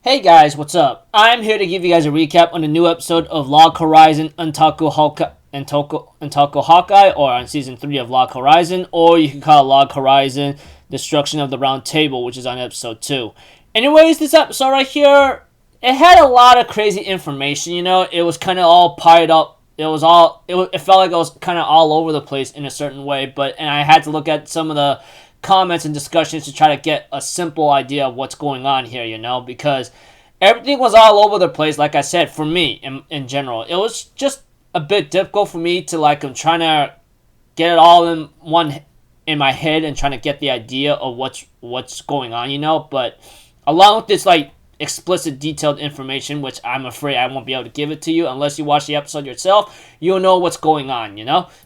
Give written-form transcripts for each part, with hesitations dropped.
Hey guys, what's up? I'm here to give you guys a recap on the new episode of Log Horizon Untaku Hawkeye, or on season 3 of Log Horizon, or you can call it Log Horizon Destruction of the Round Table, which is on episode 2. Anyways, this episode right here, it had a lot of crazy information, it was kind of all piled up. It felt like it was kind of all over the place in a certain way, and I had to look at some of the comments and discussions to try to get a simple idea of what's going on here, because everything was all over the place, like I said, for me, in general. It was just a bit difficult for me to, I'm trying to get it all in my head and trying to get the idea of what's going on, but along with this, explicit detailed information, which I'm afraid I won't be able to give it to you unless you watch the episode yourself, you'll know what's going on,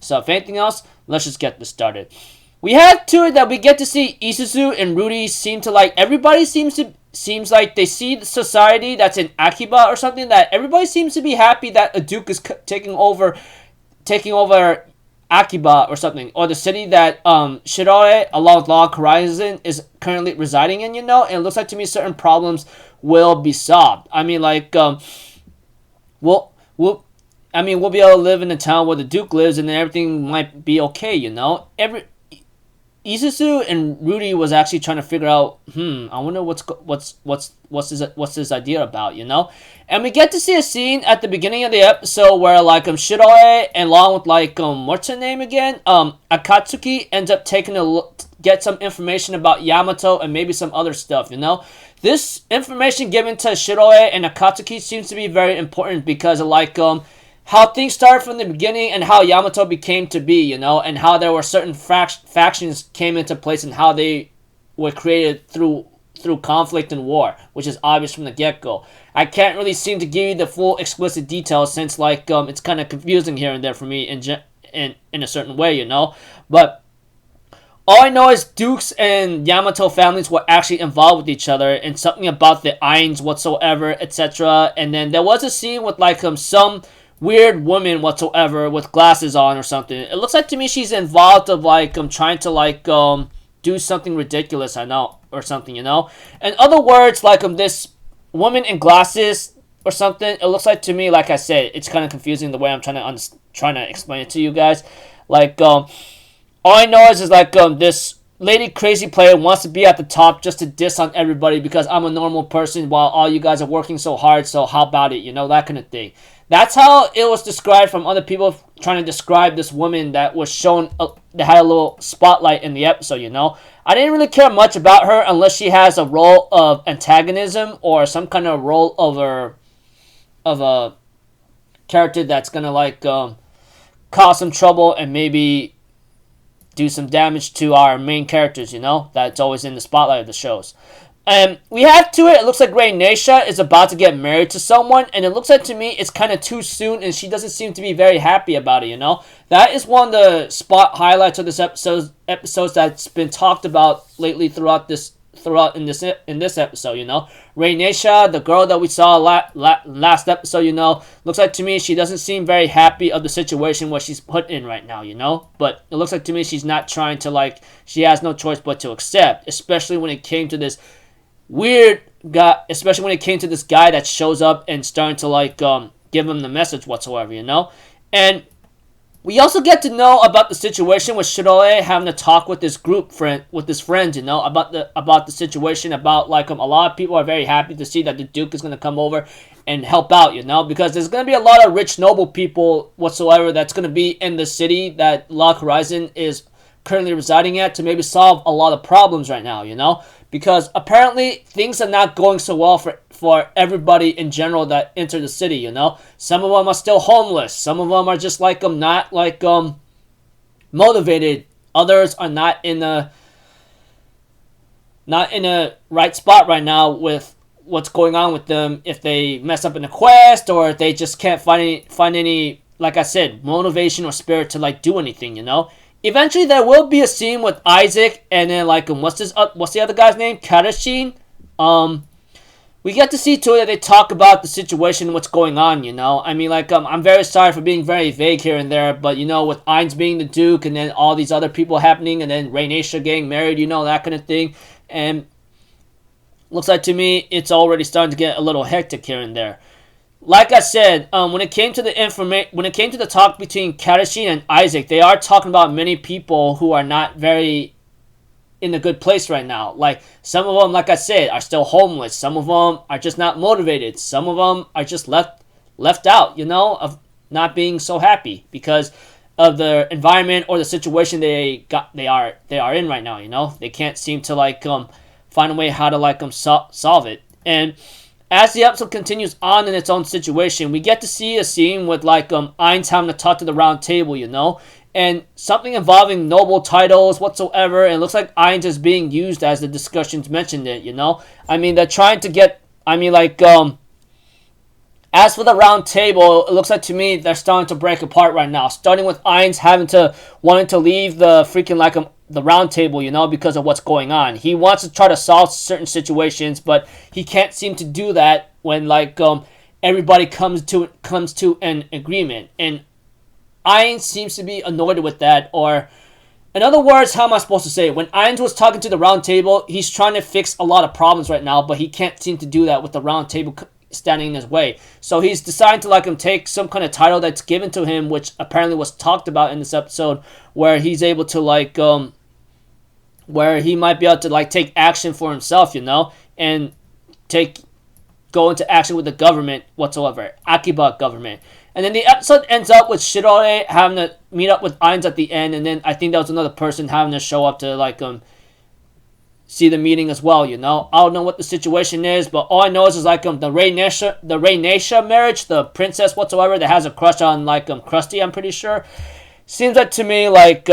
So if anything else, let's just get this started. We have to it that we get to see Isuzu and Rudy everybody seems like they see the society that's in Akiba or something, that everybody seems to be happy that a duke is taking over Akiba or something, or the city that Shiroi along with Log Horizon is currently residing in, and it looks like to me certain problems will be solved. I mean, we'll be able to live in the town where the duke lives, and then everything might be okay, Isuzu and Rudy was actually trying to figure out, I wonder what's this idea about, And we get to see a scene at the beginning of the episode where Shiroi and along with what's her name again? Akatsuki ends up taking a look, get some information about Yamato and maybe some other stuff, This information given to Shiroi and Akatsuki seems to be very important because of how things started from the beginning and how Yamato became to be, and how there were certain factions came into place and how they were created through conflict and war, which is obvious from the get-go. I can't really seem to give you the full explicit details since it's kind of confusing here and there for me in a certain way, But all I know is Dukes and Yamato families were actually involved with each other and something about the Ains whatsoever, etc. And then there was a scene with some weird woman whatsoever with glasses on or something. It looks like to me she's involved of trying to do something ridiculous, I know, or something, In other words, this woman in glasses or something, it looks like to me, like I said, it's kind of confusing the way I'm trying to explain it to you guys. All I know is this lady crazy player wants to be at the top just to diss on everybody because I'm a normal person while all you guys are working so hard, so how about it, that kind of thing. That's how it was described from other people trying to describe this woman that was shown, that had a little spotlight in the episode, I didn't really care much about her unless she has a role of antagonism or some kind of role of a character that's gonna cause some trouble and maybe do some damage to our main characters, that's always in the spotlight of the shows. And we have to it looks like Rei Neisha is about to get married to someone, and it looks like to me it's kind of too soon, and she doesn't seem to be very happy about it, That is one of the spot highlights of this episodes that's been talked about lately throughout this episode, Rei Neisha, the girl that we saw last episode, looks like to me she doesn't seem very happy of the situation where she's put in right now, But it looks like to me she's not trying to she has no choice but to accept, especially when it came to this weird guy, especially when it came to this guy that shows up and starting to give him the message whatsoever, And we also get to know about the situation with Shiroi having to talk with this with his friends, about the situation, about a lot of people are very happy to see that the Duke is gonna come over and help out, because there's gonna be a lot of rich noble people whatsoever that's gonna be in the city that Log Horizon is currently residing at to maybe solve a lot of problems right now, because apparently things are not going so well for everybody in general that enter the city, Some of them are still homeless. Some of them are just not motivated. Others are not in a right spot right now with what's going on with them. If they mess up in a quest or if they just can't find any, like I said, motivation or spirit to do anything, Eventually, there will be a scene with Isaac and then what's the other guy's name? Katashin. We get to see too that they talk about the situation, what's going on. I mean, I'm very sorry for being very vague here and there, but with Ainz being the Duke and then all these other people happening, and then Rei Neisha getting married, that kind of thing, and looks like to me it's already starting to get a little hectic here and there. Like I said, when it came to the talk between Kadashin and Isaac, they are talking about many people who are not very in a good place right now. Like, some of them, like I said, are still homeless. Some of them are just not motivated. Some of them are just left out, you know, of not being so happy because of the environment or the situation they are in right now. You know, they can't seem to like find a way how to like solve it. And as the episode continues on in its own situation, we get to see a scene with like Ainz having to talk to the round table, you know, and something involving noble titles whatsoever. And it looks like Ainz is being used as the discussions mentioned it, you know. I mean, they're trying to get, I mean, like, as for the round table, it looks like to me they're starting to break apart right now. Starting with Ainz wanting to leave the freaking like the round table, you know, because of what's going on. He wants to try to solve certain situations, but he can't seem to do that when like everybody comes to an agreement. And Ainz seems to be annoyed with that, or in other words, how am I supposed to say it? When Ainz was talking to the round table, he's trying to fix a lot of problems right now, but he can't seem to do that with the round table standing in his way. So he's deciding to like take some kind of title that's given to him, which apparently was talked about in this episode, where he's able to like where he might be able to like take action for himself, you know, and go into action with the government whatsoever, Akiba government. And then the episode ends up with Shirore having to meet up with Ainz at the end, and then I think that was another person having to show up to like see the meeting as well, you know. I don't know what the situation is, but all I know is like the Reynesha marriage, the princess whatsoever that has a crush on like Krusty, I'm pretty sure. Seems like to me like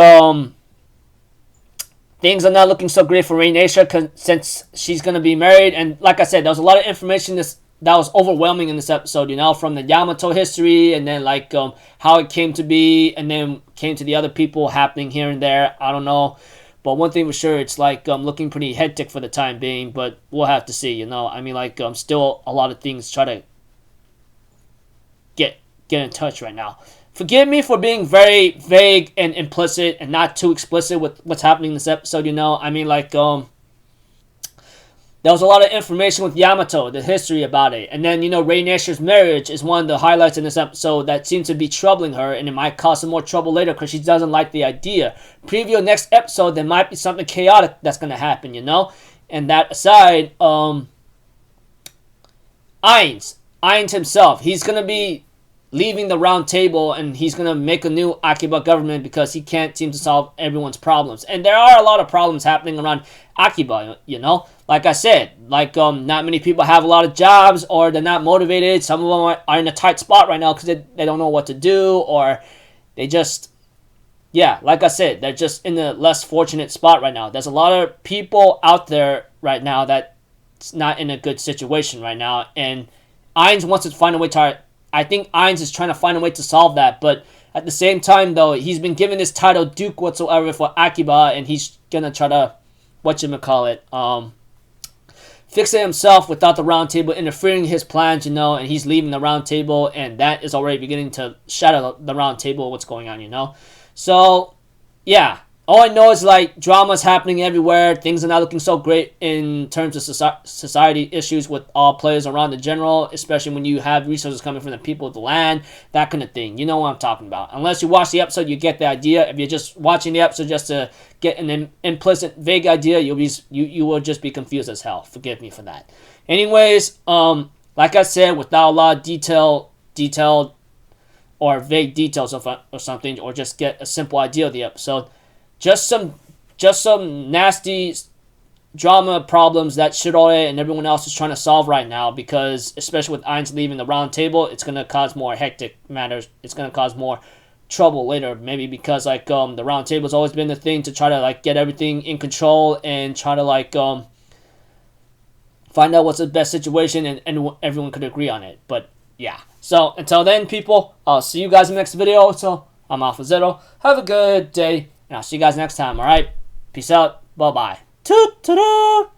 things are not looking so great for Reynesha since she's gonna be married. And like I said, there was a lot of information that was overwhelming in this episode, you know, from the Yamato history, and then like how it came to be, and then came to the other people happening here and there. I don't know. But one thing for sure, it's like looking pretty hectic for the time being, but we'll have to see, you know. I mean, like, still a lot of things try to get in touch right now. Forgive me for being very vague and implicit and not too explicit with what's happening in this episode, you know. I mean, like, there was a lot of information with Yamato, the history about it. And then, you know, Reynesha's marriage is one of the highlights in this episode that seems to be troubling her, and it might cause some more trouble later because she doesn't like the idea. Preview next episode, there might be something chaotic that's going to happen, you know? And that aside, Ainz himself, he's going to be leaving the round table, and he's going to make a new Akiba government because he can't seem to solve everyone's problems. And there are a lot of problems happening around Akiba, you know? Like I said, like not many people have a lot of jobs, or they're not motivated. Some of them are in a tight spot right now because they don't know what to do, or they just, yeah, like I said, they're just in a less fortunate spot right now. There's a lot of people out there right now that's not in a good situation right now, and Ainz wants to find a way to, I think Ainz is trying to find a way to solve that, but at the same time, though, he's been given this title Duke whatsoever for Akiba, and he's gonna try to, fix it himself without the round table interfering in his plans, you know, and he's leaving the round table, and that is already beginning to shatter the round table, what's going on, you know. So, yeah, all I know is, like, drama's happening everywhere. Things are not looking so great in terms of society issues with all players around the general, especially when you have resources coming from the people of the land, that kind of thing. You know what I'm talking about. Unless you watch the episode, you get the idea. If you're just watching the episode just to get an implicit, vague idea, you will just be confused as hell. Forgive me for that. Anyways, like I said, without a lot of detailed or vague details or something, or just get a simple idea of the episode. Just some nasty drama problems that Shirore and everyone else is trying to solve right now, because especially with Ainz leaving the round table, it's going to cause more hectic matters. It's going to cause more trouble later, maybe because like the round table has always been the thing to try to like get everything in control and try to like find out what's the best situation, and everyone could agree on it. But yeah, so until then, people, I'll see you guys in the next video. So I'm Alpha Zero. Have a good day, and I'll see you guys next time. All right, peace out. Bye bye. Toot toot.